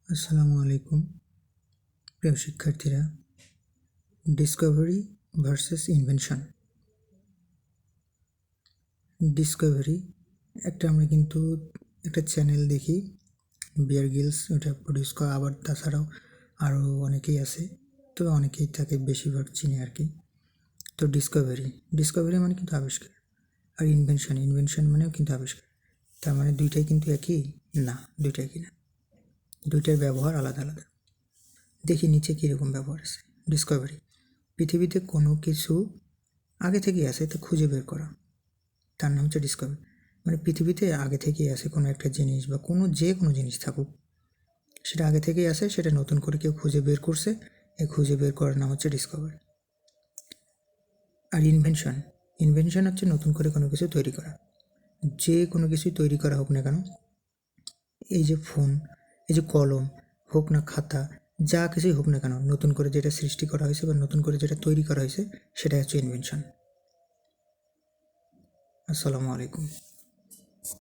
আসসালামু আলাইকুম প্রিয় শিক্ষার্থীরা। Discovery versus invention. ডিসকভারি আমরা কিন্তু একটা চ্যানেল দেখি, বিয়ার গ্রিলস, ওটা প্রডিউস করা। আবার তাছাড়াও আরও অনেকেই আছে, তো অনেকেই তাকে বেশিরভাগ চিনে আর কি। তো ডিসকভারি মানে কিন্তু আবিষ্কার, আর ইনভেনশন মানেও কিন্তু আবিষ্কার। তার মানে দুইটাই কিন্তু একই না, দুইটাই কিনা, দুইটার ব্যবহার আলাদা আলাদা। দেখি নিচে কীরকম ব্যবহার আছে। ডিসকভারি, পৃথিবীতে কোনো কিছু আগে থেকেই আছে তো খুঁজে বের করা, তার নাম হচ্ছে ডিসকভারি। মানে পৃথিবীতে আগে থেকেই আছে কোনো একটা জিনিস, বা যে কোনো জিনিস থাকুক, সেটা আগে থেকেই আছে, সেটা নতুন করে কেউ খুঁজে বের করছে, এই খুঁজে বের করার নাম হচ্ছে ডিসকভারি। আর ইনভেনশন হচ্ছে নতুন করে কোনো কিছু তৈরি করা। যে কোনো কিছুই তৈরি করা হোক না কেন, এই যে ফোন, এই যে কলম হোক না খাতা, যা কিছুই হোক না কেন, নতুন করে যেটা সৃষ্টি করা হয়েছে বা নতুন করে যেটা তৈরি করা হয়েছে, সেটা হচ্ছে ইনভেনশন। আসসালামু আলাইকুম।